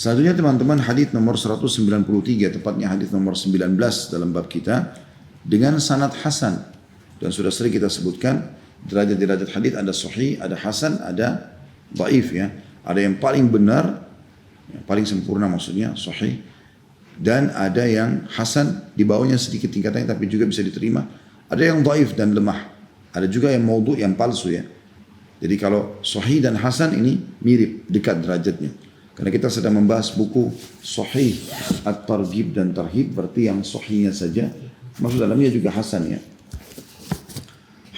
Selanjutnya teman-teman hadis nomor 193, tepatnya hadis nomor 19 dalam bab kita dengan sanad hasan. Dan sudah sering kita sebutkan derajat-derajat hadis ada sahih, ada hasan, ada dhaif ya. Ada yang paling benar, yang paling sempurna maksudnya sahih, dan ada yang hasan di bawahnya sedikit tingkatannya tapi juga bisa diterima. Ada yang dhaif dan lemah. Ada juga yang maudhu, yang palsu ya. Jadi kalau sahih dan hasan ini mirip, dekat derajatnya. Karena kita sedang membahas buku Sahih At-Targhib dan Tarhib, berarti yang sahihnya saja, maksud dalamnya juga hasan ya.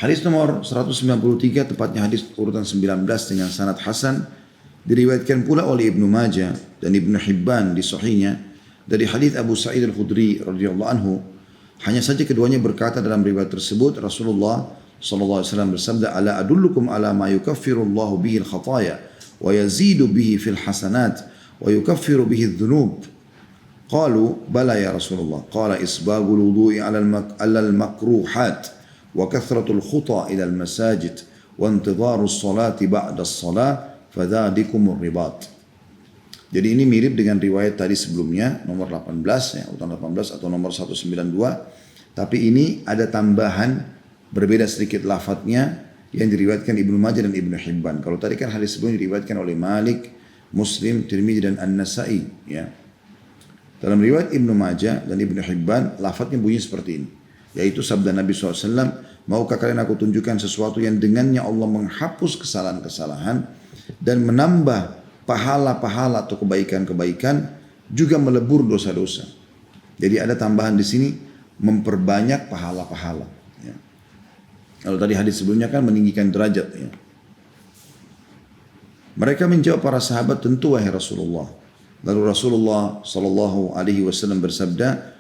Hadis nomor 193, tepatnya hadis urutan 19 dengan sanad hasan, diriwayatkan pula oleh Ibnu Majah dan Ibnu Hibban di sahihnya dari hadis Abu Sa'id Al-Khudri radhiyallahu anhu. Hanya saja keduanya berkata dalam riwayat tersebut, Rasulullah sallallahu alaihi wasallam bersabda, "Ala adullukum ala ma yukaffirullahu bihi al-khataya wa yazidu bihi fil hasanat wa yukaffiru bihi adh-dhunub." Qalu, "Bala ya Rasulullah." Qala, "Isbagul wudu'i 'ala al-makruhat wa kathratul khuta ila al-masajid wa intidharu as-salati ba'da as-salah fadhalikumur ribat." Jadi ini mirip dengan riwayat tadi sebelumnya nomor 18 ya, urutan 18 atau nomor 192, tapi ini ada tambahan berbeda sedikit lafadznya yang diriwayatkan Ibnu Majah dan Ibnu Hibban. Kalau tadi kan hadis sebelumnya diriwayatkan oleh Malik, Muslim, Tirmidzi dan An-Nasa'i ya. Dalam riwayat Ibnu Majah dan Ibnu Hibban lafadznya bunyi seperti ini, yaitu sabda Nabi SAW, "Maukah kalian aku tunjukkan sesuatu yang dengannya Allah menghapus kesalahan-kesalahan dan menambah pahala-pahala atau kebaikan-kebaikan, juga melebur dosa-dosa." Jadi ada tambahan di sini, memperbanyak pahala-pahala. Ya. Kalau tadi hadis sebelumnya kan meninggikan derajat. Ya. Mereka menjawab para sahabat, "Tentu wahai Rasulullah." Lalu Rasulullah Sallallahu Alaihi Wasallam bersabda,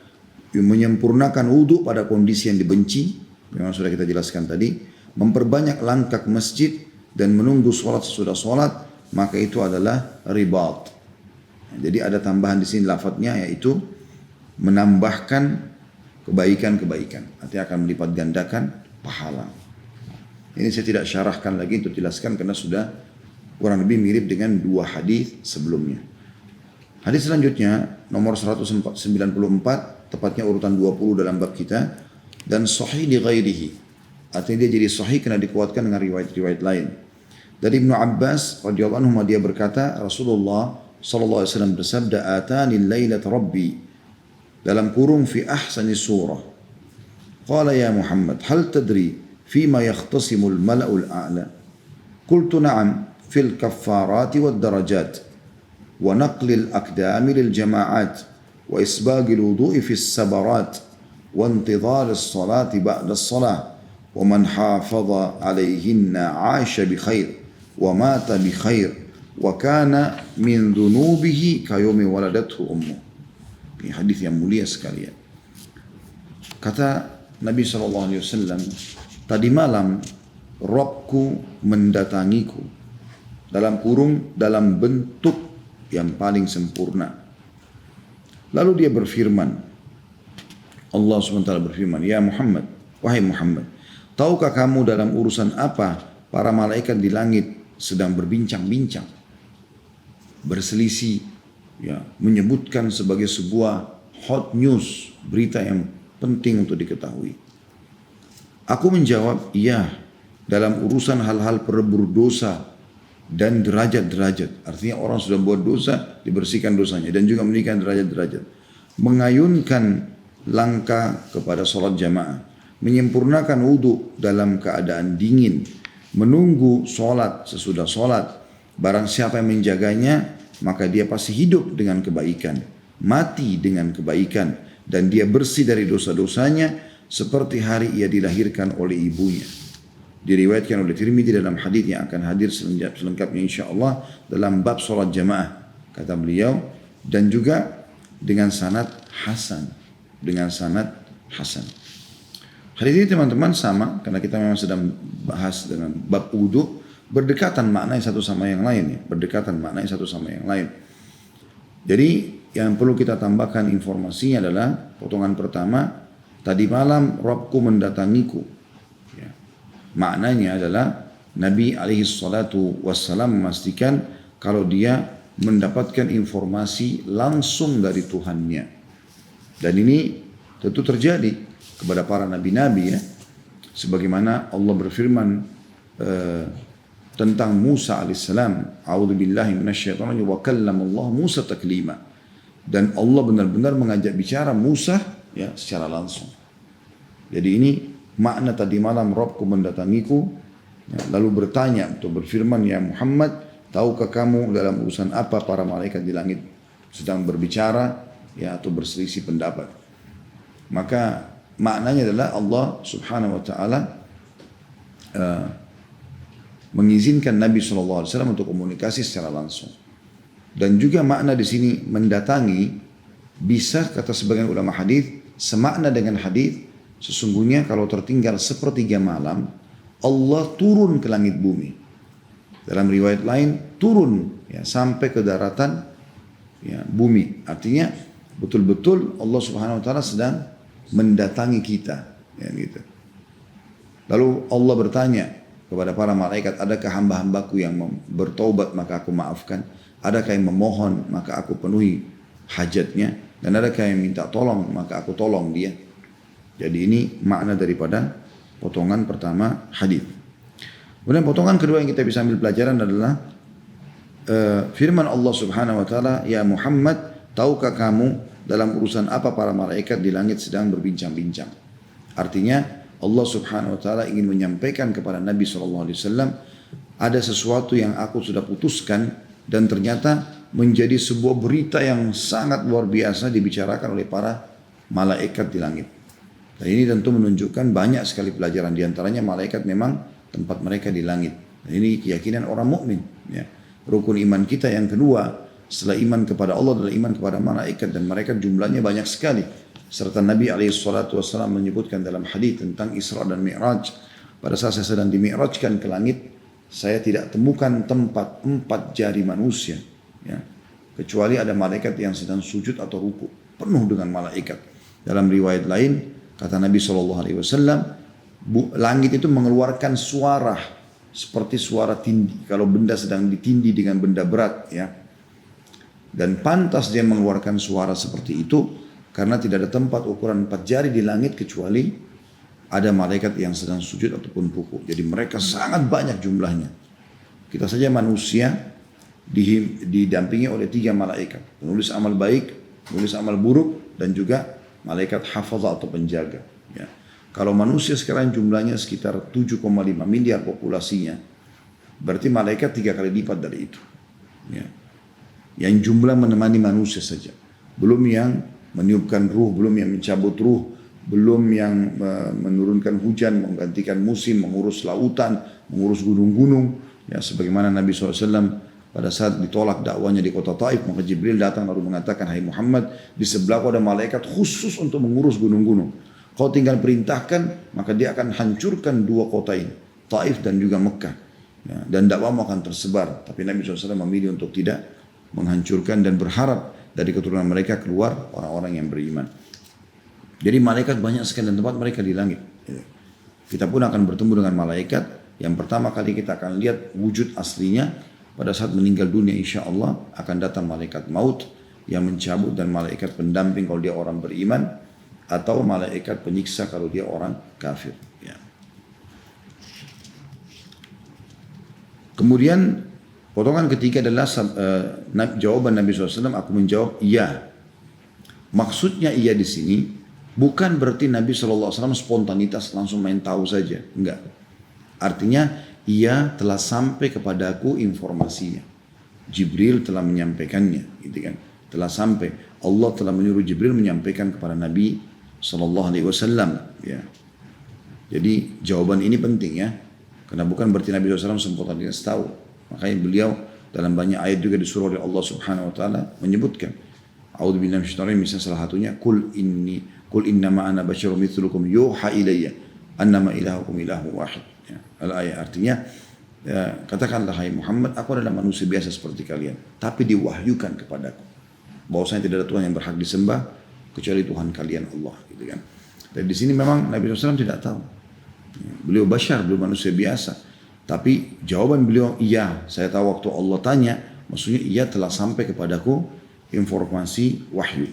menyempurnakan wudhu pada kondisi yang dibenci, memang sudah kita jelaskan tadi, memperbanyak langkah ke masjid dan menunggu sholat sesudah sholat, maka itu adalah ribat. Jadi ada tambahan di sini lafadznya, yaitu menambahkan kebaikan-kebaikan. Artinya akan melipat gandakan pahala. Ini saya tidak syarahkan lagi untuk jelaskan karena sudah kurang lebih mirip dengan dua hadis sebelumnya. Hadis selanjutnya nomor 194, tepatnya urutan 20 dalam bab kita, dan sahih li ghairihi. Artinya dia jadi sahih karena dikuatkan dengan riwayat-riwayat lain. Dari Ibnu Abbas radhiyallahu anhu dia berkata, Rasulullah sallallahu alaihi wasallam bersabda, "Atani lailat rabbi," dalam kurung fi ahsani surah. Qala ya Muhammad, hal tadri fima yakhtasimu al-mala'u al-a'la? Qultu na'am, fil kaffarati wad darajat wa naqli al-aqdami lil jama'at wa isbaghi al-wudu'i fi as-sabarat wa intidhar as-salati ba'da as-salah wa man hafadha 'alayhinna 'asha bi khair wa mata bi khair wa kana min dhunubihi kayawmi waladathu ummuh. Ini hadis yang mulia sekali ya. Kata Nabi SAW, tadi malam Rabbku mendatangiku dalam kurung dalam bentuk yang paling sempurna. Lalu dia berfirman, Allah SWT berfirman, "Ya Muhammad, wahai Muhammad, tahukah kamu dalam urusan apa para malaikat di langit sedang berbincang-bincang, berselisih, ya, menyebutkan sebagai sebuah hot news, berita yang penting untuk diketahui?" Aku menjawab, "Iya, dalam urusan hal-hal pelebur dosa dan derajat-derajat." Artinya orang sudah buat dosa, dibersihkan dosanya dan juga meninggikan derajat-derajat. Mengayunkan langkah kepada sholat jamaah, menyempurnakan wudhu dalam keadaan dingin, menunggu sholat sesudah sholat. Barang siapa yang menjaganya, maka dia pasti hidup dengan kebaikan, mati dengan kebaikan, dan dia bersih dari dosa-dosanya seperti hari ia dilahirkan oleh ibunya. Diriwayatkan oleh Tirmidzi dalam hadis yang akan hadir selengkapnya insyaallah dalam bab sholat jamaah, kata beliau, dan juga dengan sanad hasan, dengan sanad hasan. Hadis ini teman-teman sama, karena kita memang sedang bahas dengan bab wudu, berdekatan maknanya satu sama yang lain ya, berdekatan maknanya satu sama yang lain. Jadi yang perlu kita tambahkan informasinya adalah potongan pertama, tadi malam Rabbku mendatangiku. Ya. Maknanya adalah Nabi alaihi salatu wassalam memastikan kalau dia mendapatkan informasi langsung dari Tuhannya. Dan ini tentu terjadi kepada para nabi-nabi ya. Sebagaimana Allah berfirman tentang Musa alaihissalam, a'udzubillahi minasyaitonir wa kallamallahu Musa taklima. Dan Allah benar-benar mengajak bicara Musa ya secara langsung. Jadi ini makna tadi malam Rabbku mendatangiku ya, lalu bertanya atau berfirman, ya Muhammad, tahukah kamu dalam urusan apa para malaikat di langit sedang berbicara ya atau berselisih pendapat. Maka maknanya adalah Allah subhanahu wa ta'ala mengizinkan Nabi SAW untuk komunikasi secara langsung. Dan juga makna di sini mendatangi bisa kata sebagian ulama hadis semakna dengan hadis sesungguhnya kalau tertinggal sepertiga malam Allah turun ke langit bumi. Dalam riwayat lain turun ya sampai ke daratan ya bumi. Artinya betul-betul Allah Subhanahu wa taala sedang mendatangi kita ya gitu. Lalu Allah bertanya kepada para malaikat, adakah hamba-hambaku yang bertaubat maka aku maafkan? Adakah yang memohon maka aku penuhi hajatnya? Dan adakah yang minta tolong maka aku tolong dia? Jadi ini makna daripada potongan pertama hadis. Kemudian potongan kedua yang kita bisa ambil pelajaran adalah firman Allah Subhanahu wa taala, ya Muhammad, tahukah kamu dalam urusan apa para malaikat di langit sedang berbincang-bincang? Artinya Allah Subhanahu wa taala ingin menyampaikan kepada Nabi sallallahu alaihi wasallam ada sesuatu yang aku sudah putuskan dan ternyata menjadi sebuah berita yang sangat luar biasa dibicarakan oleh para malaikat di langit. Dan ini tentu menunjukkan banyak sekali pelajaran, di antaranya malaikat memang tempat mereka di langit. Dan ini keyakinan orang mukmin. Ya. Rukun iman kita yang kedua setelah iman kepada Allah adalah iman kepada malaikat, dan mereka jumlahnya banyak sekali. Serta Nabi SAW menyebutkan dalam hadis tentang Isra dan Mi'raj, pada saat saya sedang dimi'rajkan ke langit, saya tidak temukan tempat 4 jari manusia, ya, kecuali ada malaikat yang sedang sujud atau ruku, penuh dengan malaikat. Dalam riwayat lain kata Nabi SAW, langit itu mengeluarkan suara seperti suara tindih kalau benda sedang ditindih dengan benda berat, ya. Dan pantas dia mengeluarkan suara seperti itu karena tidak ada tempat ukuran 4 jari di langit kecuali ada malaikat yang sedang sujud ataupun ruku. Jadi mereka sangat banyak jumlahnya. Kita saja manusia didampingi oleh 3 malaikat, penulis amal baik, penulis amal buruk, dan juga malaikat hafazah atau penjaga. Ya. Kalau manusia sekarang jumlahnya sekitar 7,5 miliar populasinya, berarti malaikat 3 kali lipat dari itu. Ya. Yang jumlah menemani manusia saja, belum yang meniupkan ruh, belum yang mencabut ruh, belum yang menurunkan hujan, menggantikan musim, mengurus lautan, mengurus gunung-gunung. Ya, sebagaimana Nabi SAW pada saat ditolak dakwanya di kota Taif, maka Jibril datang lalu mengatakan, hai Muhammad, di sebelahku ada malaikat khusus untuk mengurus gunung-gunung. Kau tinggal perintahkan, maka dia akan hancurkan 2 kota ini, Taif dan juga Mekah. Ya, dan dakwamu akan tersebar. Tapi Nabi SAW memilih untuk tidak menghancurkan dan berharap dari keturunan mereka keluar orang-orang yang beriman. Jadi malaikat banyak sekali dan tempat mereka di langit. Kita pun akan bertemu dengan malaikat. Yang pertama kali kita akan lihat wujud aslinya pada saat meninggal dunia, insya Allah akan datang malaikat maut yang mencabut, dan malaikat pendamping kalau dia orang beriman, atau malaikat penyiksa kalau dia orang kafir. Ya. Kemudian potongan ketiga adalah jawaban Nabi SAW. Aku menjawab iya. Maksudnya iya di sini bukan berarti Nabi SAW spontanitas langsung main tahu saja, enggak. Artinya ia telah sampai kepadaku informasinya. Jibril telah menyampaikannya, gitu kan? Telah sampai. Allah telah menyuruh Jibril menyampaikan kepada Nabi SAW. Ya. Jadi jawaban ini penting ya, karena bukan berarti Nabi SAW spontanitas tahu. Makanya beliau dalam banyak ayat juga disuruh oleh Allah Subhanahu Wa Taala menyebutkan. A'udzubillahi minasyaitonir rajim, misalnya salah satunya Qul innama ana basyarum mithlukum yuha ilayya annama ilahukum ilahu wahid. Ya, al-ayat artinya ya, katakanlah hai Muhammad, aku adalah manusia biasa seperti kalian, tapi diwahyukan kepadaku bahwasanya tidak ada Tuhan yang berhak disembah kecuali Tuhan kalian Allah, gitu kan. Dan di sini memang Nabi SAW tidak tahu. Ya, beliau basyar, beliau manusia biasa. Tapi jawaban beliau iya, saya tahu waktu Allah tanya Maksudnya ia telah sampai kepadaku informasi wahyu.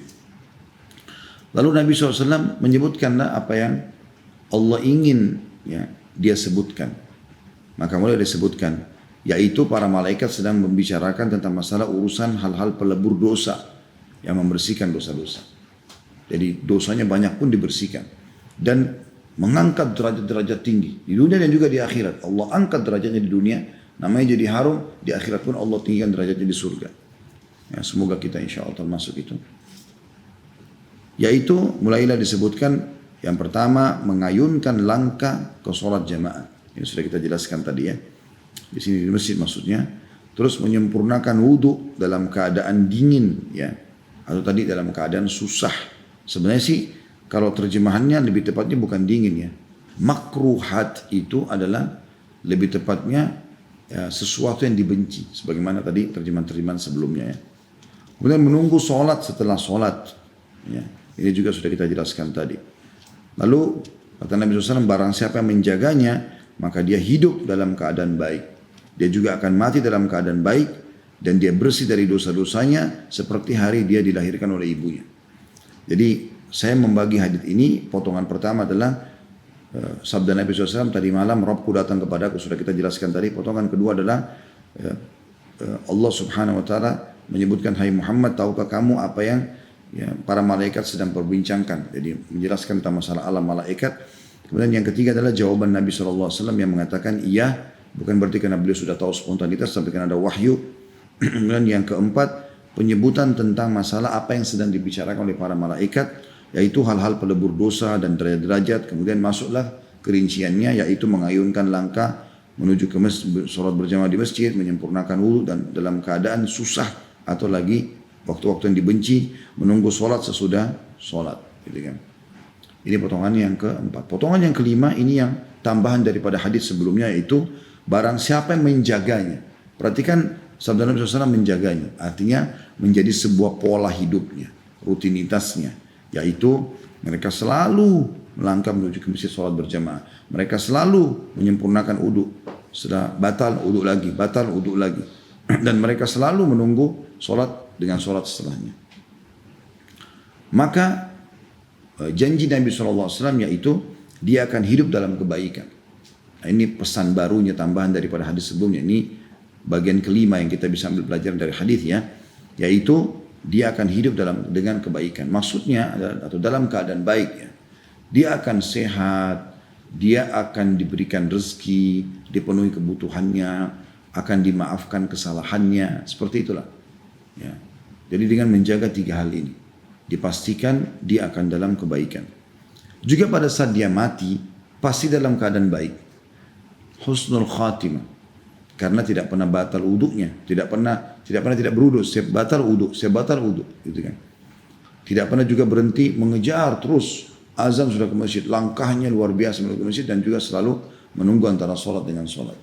Lalu Nabi SAW menyebutkanlah apa yang Allah ingin ya, dia sebutkan. Maka mulai disebutkan, yaitu para malaikat sedang membicarakan tentang masalah urusan hal-hal pelebur dosa yang membersihkan dosa-dosa. Jadi dosanya banyak pun dibersihkan. Dan mengangkat derajat-derajat tinggi di dunia dan juga di akhirat. Allah angkat derajatnya di dunia, namanya jadi harum, di akhirat pun Allah tinggikan derajatnya di surga. Ya, semoga kita insya Allah termasuk itu. Yaitu mulailah disebutkan yang pertama mengayunkan langkah ke sholat jamaah. Ini sudah kita jelaskan tadi ya. Di sini di masjid maksudnya. Terus menyempurnakan wudhu dalam keadaan dingin ya. Atau tadi dalam keadaan susah. Sebenarnya sih kalau terjemahannya lebih tepatnya bukan dingin ya. Makruhat itu adalah lebih tepatnya ya, sesuatu yang dibenci. Sebagaimana tadi terjemahan-terjemahan sebelumnya ya. Kemudian menunggu sholat setelah sholat. Ya. Ini juga sudah kita jelaskan tadi. Lalu kata Nabi SAW, barang siapa yang menjaganya, maka dia hidup dalam keadaan baik. Dia juga akan mati dalam keadaan baik. Dan dia bersih dari dosa-dosanya seperti hari dia dilahirkan oleh ibunya. Jadi saya membagi hadits ini, potongan pertama adalah sabda Nabi SAW tadi malam, Rabbku datang kepadaku, sudah kita jelaskan tadi. Potongan kedua adalah Allah Subhanahu Wa Taala menyebutkan, hai Muhammad, tahukah kamu apa yang ya, para malaikat sedang perbincangkan. Jadi menjelaskan tentang masalah alam malaikat. Kemudian yang ketiga adalah jawaban Nabi SAW yang mengatakan iya, bukan berarti karena beliau sudah tahu spontanitas, tapi karena ada wahyu. Kemudian yang keempat, penyebutan tentang masalah apa yang sedang dibicarakan oleh para malaikat, yaitu hal-hal pelebur dosa dan derajat-derajat. Kemudian masuklah kerinciannya, yaitu mengayunkan langkah menuju ke masjid, sholat berjamaah di masjid, menyempurnakan wudhu dan dalam keadaan susah atau lagi waktu-waktu yang dibenci, menunggu sholat sesudah sholat. Gitu kan. Ini potongan yang keempat. Potongan yang kelima ini yang tambahan daripada hadis sebelumnya, yaitu barang siapa yang menjaganya. Perhatikan sabda Nabi SAW, menjaganya. Artinya menjadi sebuah pola hidupnya, rutinitasnya. Yaitu mereka selalu melangkah menuju ke masjid sholat berjamaah. Mereka selalu menyempurnakan uduk. Setelah batal uduk lagi, batal uduk lagi. Dan mereka selalu menunggu sholat dengan sholat setelahnya. Maka janji Nabi SAW yaitu dia akan hidup dalam kebaikan. Nah, ini pesan barunya, tambahan daripada hadis sebelumnya. Ini bagian kelima yang kita bisa ambil pelajaran dari hadis ya. Yaitu dia akan hidup dengan kebaikan. Maksudnya atau dalam keadaan baik ya. Dia akan sehat, dia akan diberikan rezeki, dipenuhi kebutuhannya, akan dimaafkan kesalahannya, seperti itulah. Ya. Jadi dengan menjaga tiga hal ini, dipastikan dia akan dalam kebaikan. Juga pada saat dia mati, pasti dalam keadaan baik. Husnul khatimah. Karena tidak pernah batal uduknya, tidak pernah tidak beruduk, setiap batal uduk, gitu kan. Tidak pernah juga berhenti mengejar terus, azan sudah ke masjid, langkahnya luar biasa menuju ke masjid dan juga selalu menunggu antara sholat dengan sholat.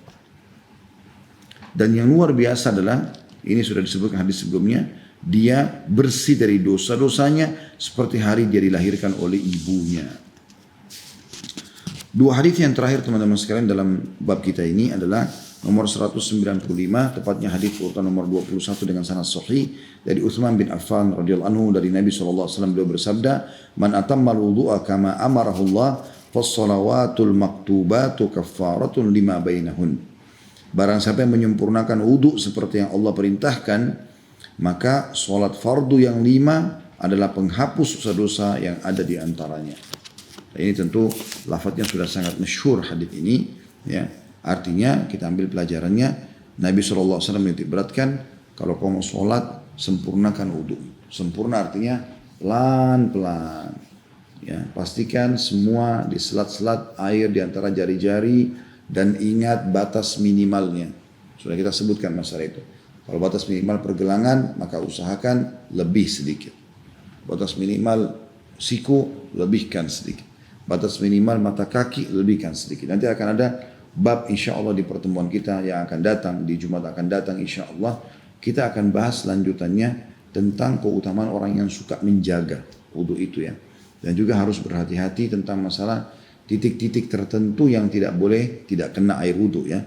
Dan yang luar biasa adalah, ini sudah disebutkan hadis sebelumnya, dia bersih dari dosa-dosanya seperti hari dia dilahirkan oleh ibunya. Dua hadis yang terakhir teman-teman sekalian dalam bab kita ini adalah nomor 195, tepatnya hadis urutan nomor 21 dengan sanad sahih dari Utsman bin Affan radhiyallahu anhu dari Nabi SAW. Beliau bersabda, man atammal wudu'a kama amarahu Allah fas-salawatul maktubatu kaffaratun lima bainahun. Barang siapa yang menyempurnakan wudu seperti yang Allah perintahkan, maka salat fardu yang 5 adalah penghapus dosa-dosa yang ada di antaranya. Ini tentu lafadznya sudah sangat masyhur hadis ini ya. Artinya kita ambil pelajarannya, Nabi SAW menitik beratkan, kalau kau mau sholat, sempurnakan wudhu. Sempurna artinya pelan-pelan. Ya, pastikan semua di selat-selat air di antara jari-jari dan ingat batas minimalnya. Sudah kita sebutkan masalah itu. Kalau batas minimal pergelangan, maka usahakan lebih sedikit. Batas minimal siku, lebihkan sedikit. Batas minimal mata kaki, lebihkan sedikit. Nanti akan ada bab insya Allah di pertemuan kita yang akan datang, di Jumat akan datang insya Allah, kita akan bahas lanjutannya tentang keutamaan orang yang suka menjaga wudhu itu ya. Dan juga harus berhati-hati tentang masalah titik-titik tertentu yang tidak boleh tidak kena air wudhu ya.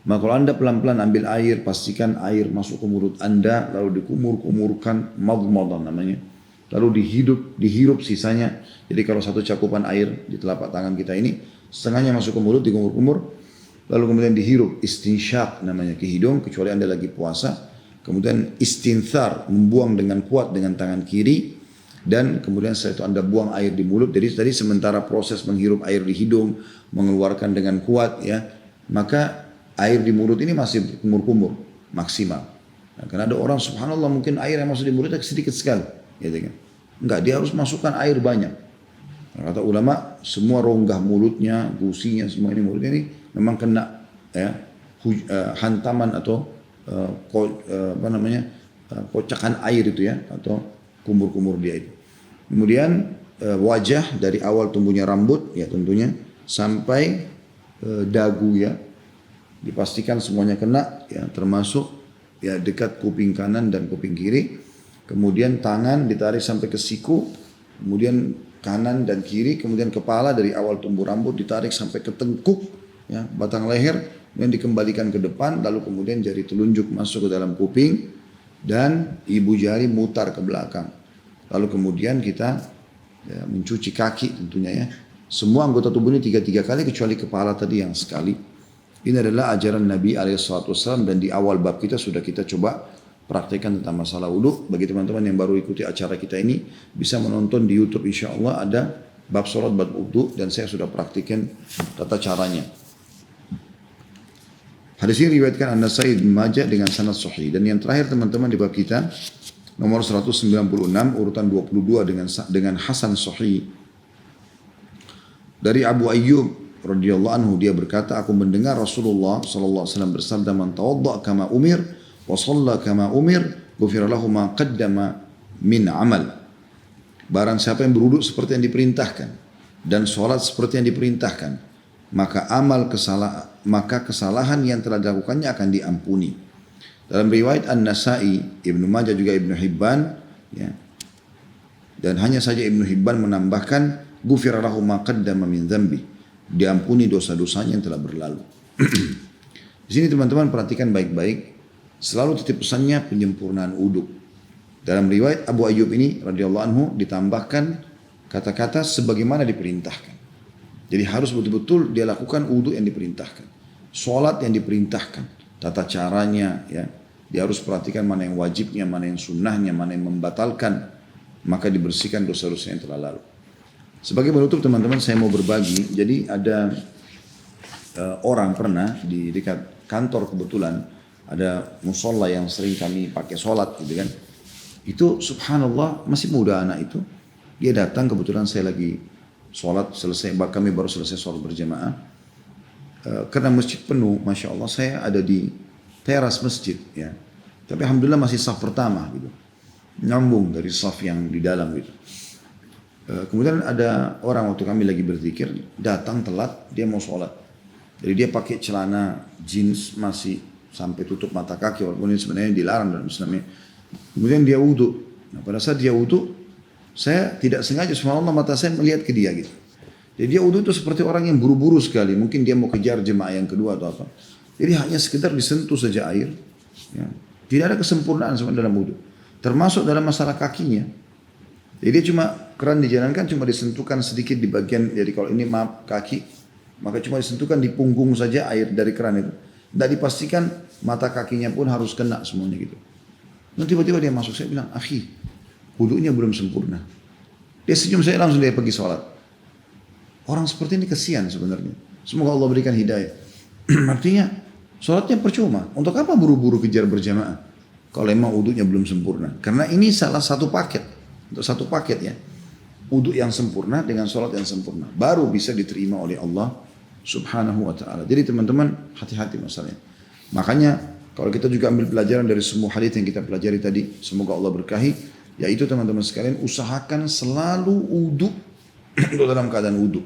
Maka kalau Anda pelan-pelan ambil air, pastikan air masuk ke mulut Anda, lalu dikumur-kumurkan, madmadah namanya. Lalu dihirup sisanya. Jadi kalau satu cakupan air di telapak tangan kita ini, setengahnya masuk ke mulut, dikumur-kumur, lalu kemudian dihirup, istinsyaq namanya, ke hidung, kecuali Anda lagi puasa. Kemudian istinthar, membuang dengan kuat dengan tangan kiri, dan kemudian setelah itu Anda buang air di mulut. Jadi tadi sementara proses menghirup air di hidung, mengeluarkan dengan kuat ya, maka air di mulut ini masih kumur-kumur maksimal. Nah, karena ada orang subhanallah mungkin air yang masuk di mulutnya sedikit sekali, gitu kan. Enggak, dia harus masukkan air banyak. Nah, kata ulama, semua rongga mulutnya, gusinya, semua ini mulutnya ini memang kena ya, hantaman atau kocakan air itu ya, atau kumur-kumur dia itu. Kemudian wajah dari awal tumbuhnya rambut ya tentunya sampai dagu ya, dipastikan semuanya kena ya, termasuk ya dekat kuping kanan dan kuping kiri. Kemudian tangan ditarik sampai ke siku, kemudian kanan dan kiri, kemudian kepala dari awal tumbuh rambut ditarik sampai ke tengkuk ya, batang leher, kemudian dikembalikan ke depan, lalu kemudian jari telunjuk masuk ke dalam kuping dan ibu jari mutar ke belakang. Lalu kemudian kita ya, mencuci kaki tentunya ya. Semua anggota tubuh ini 3 kali kecuali kepala tadi yang sekali. Ini adalah ajaran Nabi SAW dan di awal bab kita sudah kita coba praktekkan tentang masalah wudu. Bagi teman-teman yang baru ikuti acara kita ini bisa menonton di YouTube, insya Allah ada bab sholat, bab wudu, dan saya sudah praktikkan tata caranya. Hadis ini riwayatkan An-Nasai bin Majah dengan sanad sahih. Dan yang terakhir teman-teman di bab kita nomor 196 urutan 22 dengan hasan sahih. Dari Abu Ayyub radhiyallahu anhu, dia berkata, aku mendengar Rasulullah sallallahu alaihi wasallam bersabda, man tawadda kama umir wa shalla kama umir ghufira lahu ma qaddama min amal. Barang siapa yang berwudu seperti yang diperintahkan dan sholat seperti yang diperintahkan, maka kesalahan yang telah dilakukannya akan diampuni. Dalam riwayat An-Nasai, Ibnu Majah juga Ibnu Hibban ya. Dan hanya saja Ibnu Hibban menambahkan ghufira lahu ma qaddama min dzambi, diampuni dosa-dosanya yang telah berlalu. Di sini teman-teman perhatikan baik-baik, selalu titip pesannya penyempurnaan wudu. Dalam riwayat Abu Ayyub ini radhiyallahu anhu ditambahkan kata-kata sebagaimana diperintahkan. Jadi harus betul-betul dia lakukan wudu yang diperintahkan, sholat yang diperintahkan, tata caranya ya. Dia harus perhatikan mana yang wajibnya, mana yang sunnahnya, mana yang membatalkan, maka dibersihkan dosa-dosa yang telah lalu. Sebagai penutup teman-teman, saya mau berbagi. Jadi ada orang pernah di dekat kantor, kebetulan ada musola yang sering kami pakai sholat gitu kan. Itu subhanallah masih muda anak itu. Dia datang, kebetulan saya lagi sholat selesai, kami baru selesai sholat berjamaah. Karena masjid penuh, Masya Allah, saya ada di teras masjid ya. Tapi alhamdulillah masih saf pertama gitu. Nyambung dari saf yang di dalam gitu. Kemudian ada orang waktu kami lagi berzikir, datang telat, dia mau sholat. Jadi dia pakai celana jeans masih sampai tutup mata kaki, walaupun ini sebenarnya dilarang dalam Islam. Kemudian dia wudu. Nah, pada saat dia wudu, saya tidak sengaja, subhanallah, mata saya melihat ke dia gitu. Jadi dia wudu itu seperti orang yang buru-buru sekali. Mungkin dia mau kejar jemaah yang kedua atau apa. Jadi hanya sekedar disentuh saja air. Ya. Tidak ada kesempurnaan dalam wudu. Termasuk dalam masalah kakinya. Jadi dia cuma, keran dijalankan cuma disentuhkan sedikit di bagian, jadi kalau ini maaf kaki, maka cuma disentuhkan di punggung saja air dari keran itu. Tidak dipastikan mata kakinya pun harus kena semuanya gitu. Dan tiba-tiba dia masuk, saya bilang, akhi, wudunya belum sempurna. Dia senyum, saya langsung dia pergi sholat. Orang seperti ini kesian sebenarnya. Semoga Allah berikan hidayah. Artinya, sholatnya percuma. Untuk apa buru-buru kejar berjamaah? Kalau memang wudunya belum sempurna. Karena ini salah satu paket. Untuk satu paket ya. Wudu yang sempurna dengan sholat yang sempurna. Baru bisa diterima oleh Allah subhanahu wa ta'ala. Jadi teman-teman, hati-hati masalahnya. Makanya, kalau kita juga ambil pelajaran dari semua hadits yang kita pelajari tadi, semoga Allah berkahi, yaitu teman-teman sekalian, usahakan selalu wudu untuk dalam keadaan wudu.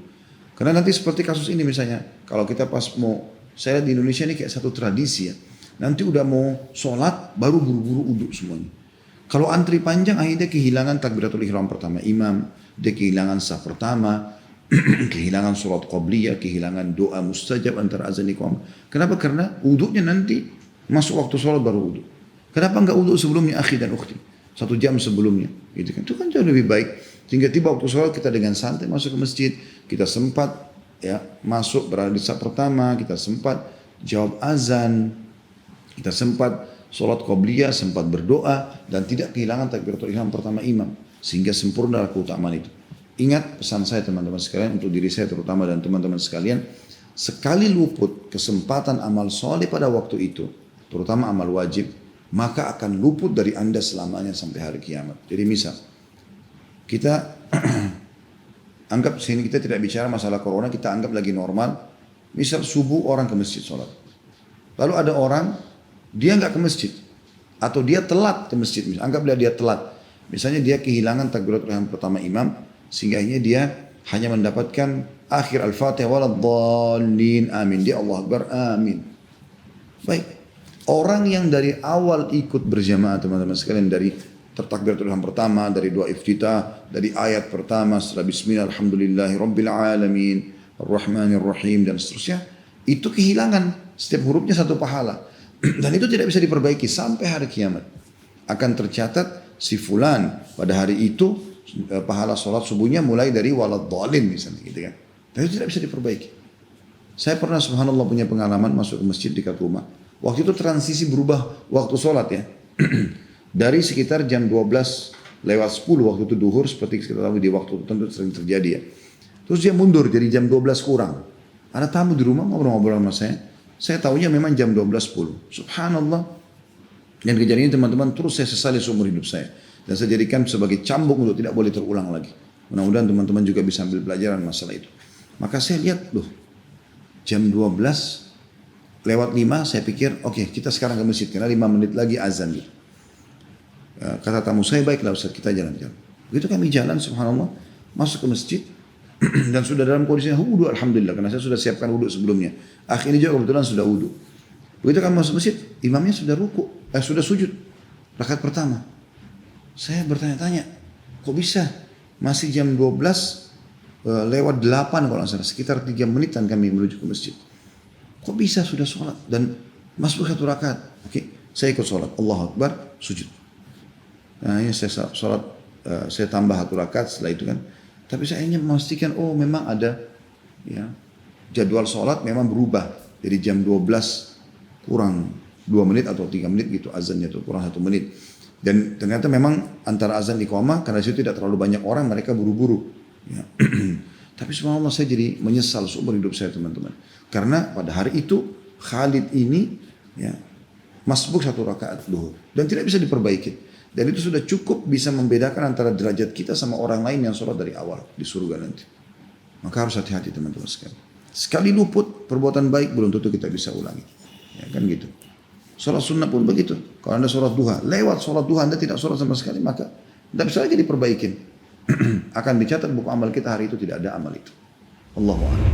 Karena nanti seperti kasus ini misalnya, kalau kita pas mau, saya lihat di Indonesia ini kayak satu tradisi ya, nanti udah mau sholat, baru buru-buru wudu semuanya. Kalau antri panjang, akhirnya kehilangan takbiratul ihram pertama imam, dia kehilangan saf pertama, kehilangan sholat qabliyah, kehilangan doa mustajab antara azan iqamah. Kenapa? Karena wudhunya nanti masuk waktu sholat baru wudhu. Kenapa enggak wudhu sebelumnya, akhi dan ukhti? 1 jam sebelumnya, gitu kan? Itu kan jauh lebih baik. Sehingga tiba waktu sholat kita dengan santai masuk ke masjid, kita sempat ya masuk berada di saat pertama, kita sempat jawab azan, kita sempat sholat qabliyah, sempat berdoa dan tidak kehilangan takbiratul ihram pertama imam, sehingga sempurna keutamaan itu. Ingat pesan saya teman-teman sekalian, untuk diri saya terutama dan teman-teman sekalian, sekali luput kesempatan amal soleh pada waktu itu, terutama amal wajib, maka akan luput dari Anda selamanya sampai hari kiamat. Jadi misal, kita anggap sini kita tidak bicara masalah corona, kita anggap lagi normal. Misal subuh orang ke masjid sholat. Lalu ada orang, dia nggak ke masjid. Atau dia telat ke masjid. Anggaplah dia telat. Misalnya dia kehilangan takbiratul ihram pertama imam, sehingga akhirnya dia hanya mendapatkan akhir al-fatihah waladhdallin amin. Dia Allah Akbar amin. Baik. Orang yang dari awal ikut berjamaah teman-teman sekalian, dari takbiratul ihram pertama, dari doa iftitah, dari ayat pertama setelah bismillah alhamdulillahi rabbil alamin arrahmanir rahim dan seterusnya, itu kehilangan setiap hurufnya 1 pahala. Dan itu tidak bisa diperbaiki sampai hari kiamat. Akan tercatat si fulan pada hari itu pahala sholat subuhnya mulai dari waladhdallin misalnya gitu kan. Dan itu tidak bisa diperbaiki. Saya pernah subhanallah punya pengalaman masuk ke masjid dekat rumah. Waktu itu transisi berubah waktu sholat ya. Dari sekitar jam 12 lewat 10 waktu itu duhur, seperti kita tahu di waktu tentu sering terjadi ya. Terus dia mundur jadi jam 12 kurang. Ada tamu di rumah ngobrol-ngobrol sama saya. Saya tahunya memang jam 12.10. Subhanallah. Dan kejadian ini teman-teman terus saya sesali seumur hidup saya. Dan saya jadikan sebagai cambuk untuk tidak boleh terulang lagi. Mudah-mudahan teman-teman juga bisa ambil pelajaran masalah itu. Maka saya lihat, loh, jam 12 lewat 5 saya pikir, oke, kita sekarang ke masjid. Karena 5 menit lagi azan gitu. Kata tamu saya, baiklah Ustaz, kita jalan-jalan. Begitu kami jalan, subhanallah, masuk ke masjid. Dan sudah dalam kondisi wudhu, alhamdulillah. Karena saya sudah siapkan wudhu sebelumnya. Akhirnya juga kebetulan sudah wudhu. Begitu kami masuk masjid, imamnya sudah sudah sujud. Rakaat pertama. Saya bertanya-tanya, kok bisa? Masih jam 12 lewat 8 kalau nggak salah. Sekitar 3 menitan kami menuju ke masjid. Kok bisa sudah sholat? Dan masuk 1 rakaat. Oke, saya ikut sholat. Allahu Akbar, sujud. Nah ini saya sholat, saya tambah 1 rakaat setelah itu kan. Tapi saya ingin memastikan, oh memang ada ya, jadwal sholat memang berubah. Jadi jam 12 kurang 2 menit atau 3 menit gitu azannya tuh, kurang 1 menit. Dan ternyata memang antara azan iqamah, karena situ tidak terlalu banyak orang, mereka buru-buru. Ya. Tapi subhanallah saya jadi menyesal seumur hidup saya teman-teman. Karena pada hari itu Khalid ini ya, masbuk 1 rakaat duhur. Dan tidak bisa diperbaiki. Dan itu sudah cukup bisa membedakan antara derajat kita sama orang lain yang sholat dari awal di surga nanti. Maka harus hati-hati teman-teman sekalian. Sekali luput perbuatan baik belum tentu kita bisa ulangi. Ya kan gitu. Sholat sunnah pun begitu. Kalau Anda sholat duha, lewat sholat duha Anda tidak sholat sama sekali, maka tidak bisa lagi diperbaikin. Akan dicatat buku amal kita hari itu tidak ada amal itu. Allahu a'lam.